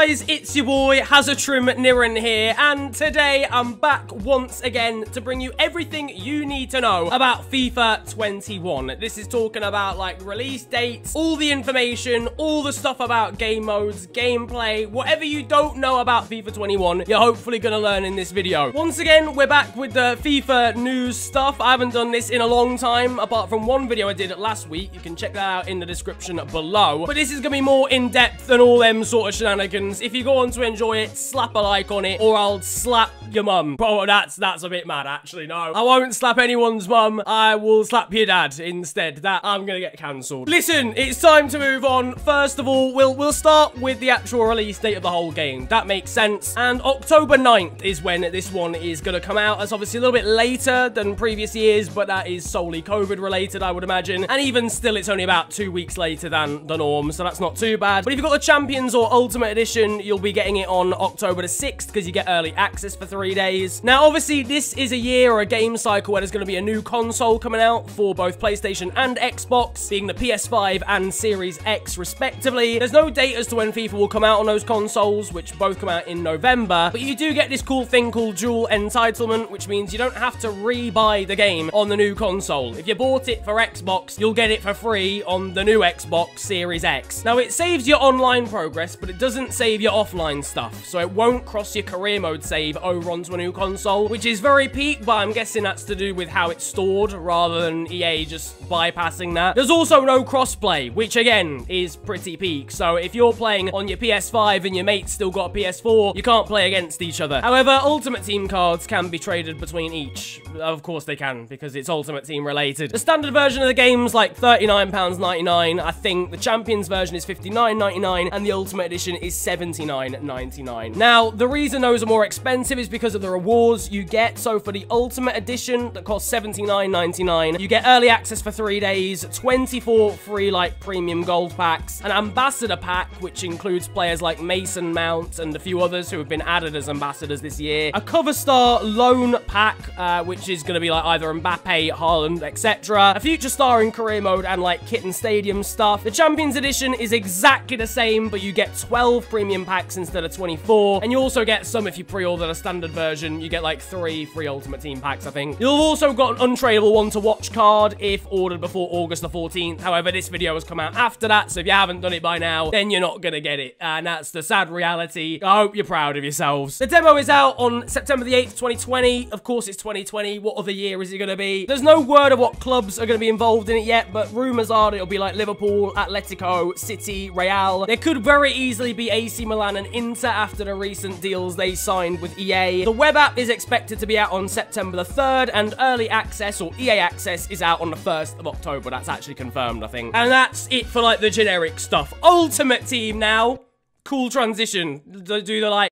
guys, it's your boy Hazatrim Niren here, and today I'm back once again to bring you everything you need to know about FIFA 21. This is talking about like release dates, all the information, all the stuff about game modes, gameplay, whatever you don't know about FIFA 21, you're hopefully gonna learn in this video. Once again, we're back with the FIFA news stuff. I haven't done this in a long time, apart from one video I did last week. You can check that out in the description below. But this is gonna be more in-depth than all them sort of shenanigans. If you go on to enjoy it, slap a like on it, or I'll slap your mum. Oh, that's a bit mad, actually. No, I won't slap anyone's mum. I will slap your dad instead. That I'm gonna get cancelled. Listen, it's time to move on. First of all, we'll start with the actual release date of the whole game. That makes sense. And October 9th is when this one is gonna come out. That's obviously a little bit later than previous years, but that is solely COVID related, I would imagine. And even still, it's only about 2 weeks later than the norm, so that's not too bad. But if you've got the Champions or Ultimate Edition, you'll be getting it on October the 6th because you get early access for 3 days. Now, obviously, this is a year or a game cycle where there's going to be a new console coming out for both PlayStation and Xbox, being the PS5 and Series X, respectively. There's no date as to when FIFA will come out on those consoles, which both come out in November, but you do get this cool thing called dual entitlement, which means you don't have to re-buy the game on the new console. If you bought it for Xbox, you'll get it for free on the new Xbox Series X. Now, it saves your online progress, but it doesn't save your offline stuff, so it won't cross your career mode save over onto a new console, which is very peak, but I'm guessing that's to do with how it's stored rather than EA just bypassing that. There's also no crossplay, which again is pretty peak, so if you're playing on your PS5 and your mate's still got a PS4, you can't play against each other. However, Ultimate Team cards can be traded between each. Of course they can, because it's Ultimate Team related. The standard version of the game's like £39.99. I think the Champions version is £59.99, and the Ultimate Edition is £79.99. Now, the reason those are more expensive is because of the rewards you get. So for the Ultimate Edition, that costs £79.99, you get early access for 3 days, 24 free like premium gold packs, an ambassador pack, which includes players like Mason Mount and a few others who have been added as ambassadors this year, a cover star loan pack, which is going to be like either Mbappe, Haaland, etc., a future star in career mode, and like kit and stadium stuff. The Champions Edition is exactly the same, but you get 12 premium packs instead of 24, and you also get some if you pre-order the standard version. You get like 3 free Ultimate Team packs, I think. You'll also got an untradeable one to watch card if ordered before August the 14th. However, this video has come out after that, so if you haven't done it by now, then you're not gonna get it, and that's the sad reality. I hope you're proud of yourselves. The demo is out on September the 8th, 2020. Of course, it's 2020. What other year is it gonna be? There's no word of what clubs are gonna be involved in it yet, but rumors are that it'll be like Liverpool, Atletico, City, Real. There could very easily be AC Milan and Inter after the recent deals they signed with EA. The web app is expected to be out on September the 3rd, and early access, or EA access, is out on the 1st of October. That's actually confirmed, I think. And that's it for like the generic stuff. Ultimate Team now. Cool transition. Do the like...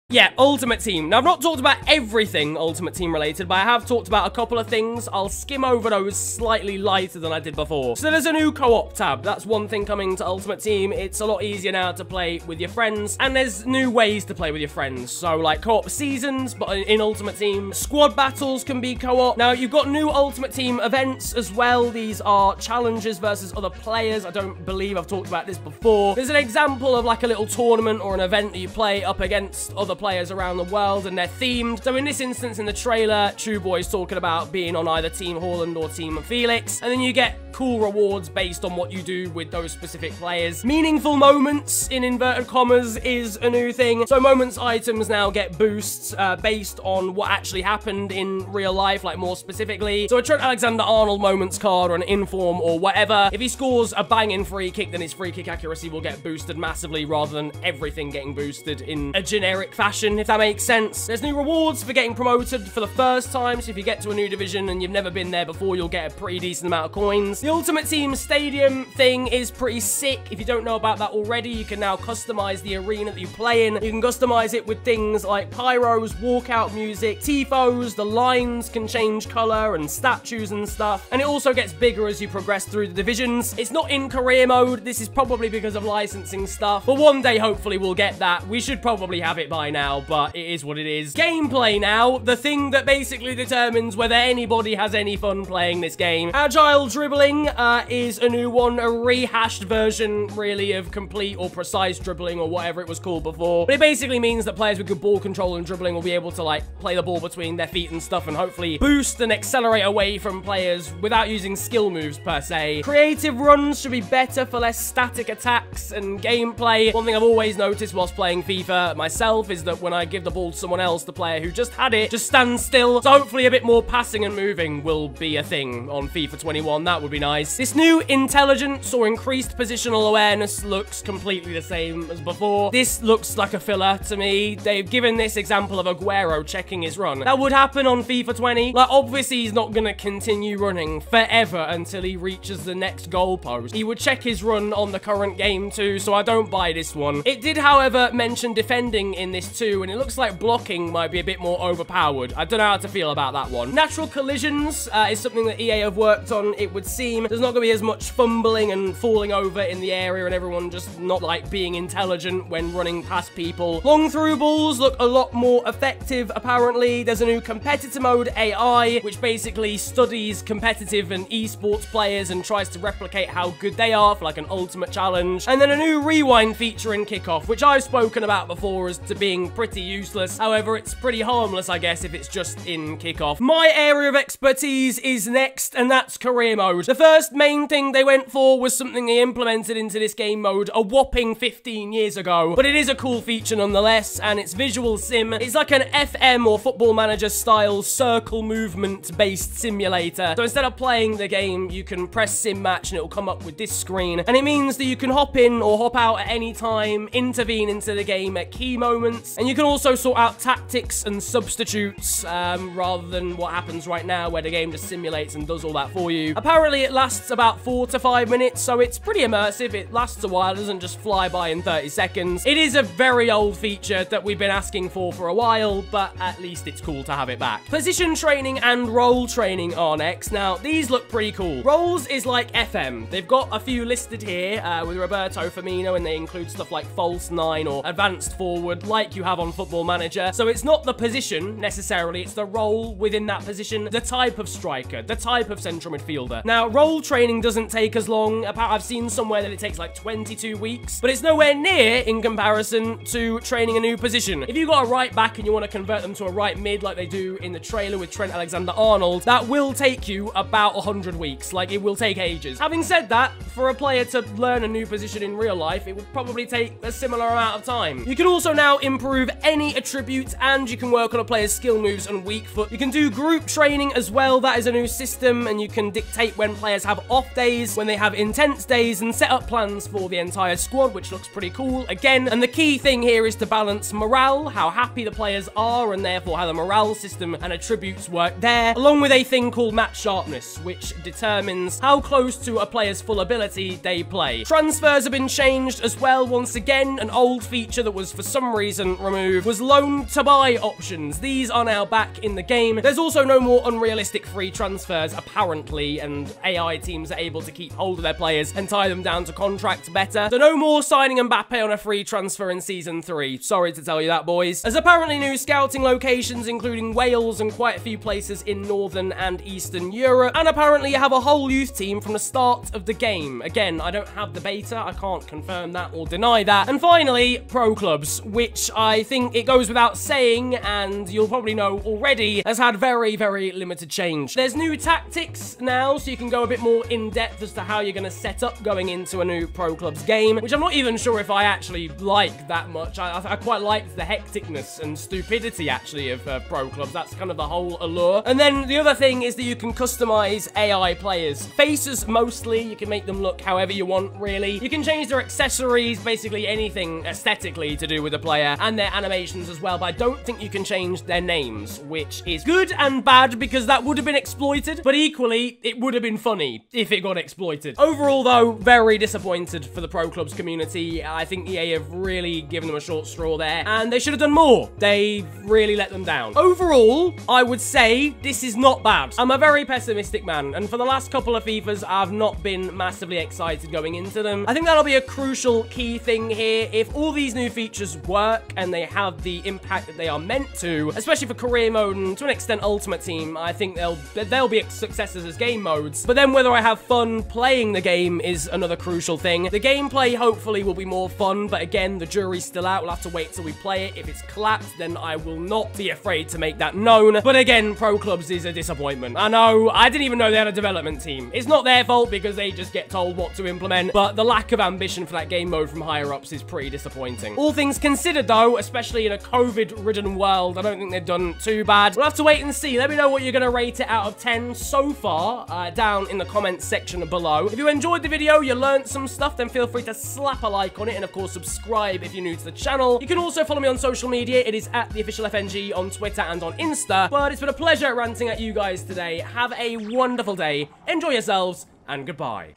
Yeah, Ultimate Team. Now, I've not talked about everything Ultimate Team related, but I have talked about a couple of things. I'll skim over those slightly lighter than I did before. So there's a new co-op tab. That's one thing coming to Ultimate Team. It's a lot easier now to play with your friends, and there's new ways to play with your friends. So, like co-op seasons, but in Ultimate Team. Squad battles can be co-op. Now, you've got new Ultimate Team events as well. These are challenges versus other players. I don't believe I've talked about this before. There's an example of like a little tournament or an event that you play up against other players around the world, and they're themed. So in this instance, in the trailer, True Boy's talking about being on either Team Haaland or Team Felix, and then you get cool rewards based on what you do with those specific players. Meaningful moments, in inverted commas, is a new thing. So moments items now get boosts based on what actually happened in real life, like more specifically. So a Trent Alexander-Arnold moments card or an inform or whatever, if he scores a banging free kick, then his free kick accuracy will get boosted massively rather than everything getting boosted in a generic fashion, if that makes sense. There's new rewards for getting promoted for the first time, so if you get to a new division and you've never been there before, you'll get a pretty decent amount of coins. The Ultimate Team Stadium thing is pretty sick. If you don't know about that already, you can now customize the arena that you play in. You can customize it with things like pyros, walkout music, tifos, the lines can change color, and statues and stuff. And it also gets bigger as you progress through the divisions. It's not in career mode. This is probably because of licensing stuff, but one day, hopefully, we'll get that. We should probably have it by now, but it is what it is. Gameplay now, the thing that basically determines whether anybody has any fun playing this game. Agile dribbling dribbling is a new one, a rehashed version, really, of complete or precise dribbling or whatever it was called before. But it basically means that players with good ball control and dribbling will be able to, like, play the ball between their feet and stuff and hopefully boost and accelerate away from players without using skill moves per se. Creative runs should be better for less static attacks and gameplay. One thing I've always noticed whilst playing FIFA myself is that when I give the ball to someone else, the player who just had it just stands still. So hopefully a bit more passing and moving will be a thing on FIFA 21. That would be nice. This new intelligence or increased positional awareness looks completely the same as before. This looks like a filler to me. They've given this example of Aguero checking his run. That would happen on FIFA 20. Like, obviously he's not gonna continue running forever until he reaches the next goalpost. He would check his run on the current game too, so I don't buy this one. It did, however, mention defending in this too, and it looks like blocking might be a bit more overpowered. I don't know how to feel about that one. Natural collisions is something that EA have worked on, it would seem. There's not gonna be as much fumbling and falling over in the area and everyone just not, like, being intelligent when running past people. Long through balls look a lot more effective, apparently. There's a new competitor mode AI, which basically studies competitive and esports players and tries to replicate how good they are for, like, an ultimate challenge. And then a new rewind feature in Kickoff, which I've spoken about before as to being pretty useless. However, it's pretty harmless, I guess, if it's just in Kickoff. My area of expertise is next, and that's career mode. The first main thing they went for was something they implemented into this game mode a whopping 15 years ago, but it is a cool feature nonetheless, and it's visual sim. It's like an FM or Football Manager style circle movement based simulator. So instead of playing the game, you can press sim match and it'll come up with this screen, and it means that you can hop in or hop out at any time, intervene into the game at key moments, and you can also sort out tactics and substitutes rather than what happens right now where the game just simulates and does all that for you. Apparently it lasts about 4 to 5 minutes, so it's pretty immersive. It lasts a while, it doesn't just fly by in 30 seconds. It is a very old feature that we've been asking for a while, but at least it's cool to have it back. Position training and role training are next. Now, these look pretty cool. Roles is like FM. They've got a few listed here with Roberto Firmino, and they include stuff like false 9 or advanced forward, like you have on Football Manager. So it's not the position necessarily, it's the role within that position, the type of striker, the type of central midfielder. Now, role training doesn't take as long. I've seen somewhere that it takes like 22 weeks, but it's nowhere near in comparison to training a new position. If you've got a right back and you want to convert them to a right mid like they do in the trailer with Trent Alexander-Arnold, that will take you about 100 weeks. Like, it will take ages. Having said that, for a player to learn a new position in real life, it would probably take a similar amount of time. You can also now improve any attribute, and you can work on a player's skill moves and weak foot. You can do group training as well. That is a new system, and you can dictate when players have off days, when they have intense days, and set up plans for the entire squad, which looks pretty cool again. And the key thing here is to balance morale, how happy the players are, and therefore how the morale system and attributes work there, along with a thing called match sharpness, which determines how close to a player's full ability they play. Transfers have been changed as well. Once again, an old feature that was for some reason removed was loan to buy options. These are now back in the game. There's also no more unrealistic free transfers, apparently, and AI teams are able to keep hold of their players and tie them down to contracts better. So no more signing Mbappe on a free transfer in Season 3. Sorry to tell you that, boys. There's apparently new scouting locations, including Wales and quite a few places in Northern and Eastern Europe, and apparently you have a whole youth team from the start of the game. Again, I don't have the beta, I can't confirm that or deny that. And finally, pro clubs, which I think it goes without saying, and you'll probably know already, has had very, very limited change. There's new tactics now, so you can go a bit more in-depth as to how you're going to set up going into a new pro clubs game, which I'm not even sure if I actually like that much. I quite liked the hecticness and stupidity, actually, of pro clubs. That's kind of the whole allure. And then the other thing is that you can customize AI players. Faces, mostly. You can make them look however you want, really. You can change their accessories, basically anything aesthetically to do with the player, and their animations as well, but I don't think you can change their names, which is good and bad because that would have been exploited, but equally, it would have been funny if it got exploited. Overall, though, very disappointed for the pro clubs community. I think EA have really given them a short straw there, and they should have done more. They've really let them down. Overall, I would say this is not bad. I'm a very pessimistic man, and for the last couple of FIFAs, I've not been massively excited going into them. I think that'll be a crucial key thing here. If all these new features work and they have the impact that they are meant to, especially for career mode and to an extent Ultimate Team, I think they'll be successes as game modes. But But then whether I have fun playing the game is another crucial thing. The gameplay hopefully will be more fun, but again, the jury's still out. We'll have to wait till we play it. If it's collapsed, then I will not be afraid to make that known. But again, Pro Clubs is a disappointment. I know, I didn't even know they had a development team. It's not their fault because they just get told what to implement, but the lack of ambition for that game mode from higher ups is pretty disappointing. All things considered though, especially in a COVID-ridden world, I don't think they've done too bad. We'll have to wait and see. Let me know what you're going to rate it out of 10 so far down in the comments section below. If you enjoyed the video, you learned some stuff, then feel free to slap a like on it and of course subscribe if you're new to the channel. You can also follow me on social media. It is at @theofficialfng on Twitter and on Insta. But it's been a pleasure ranting at you guys today. Have a wonderful day. Enjoy yourselves and goodbye.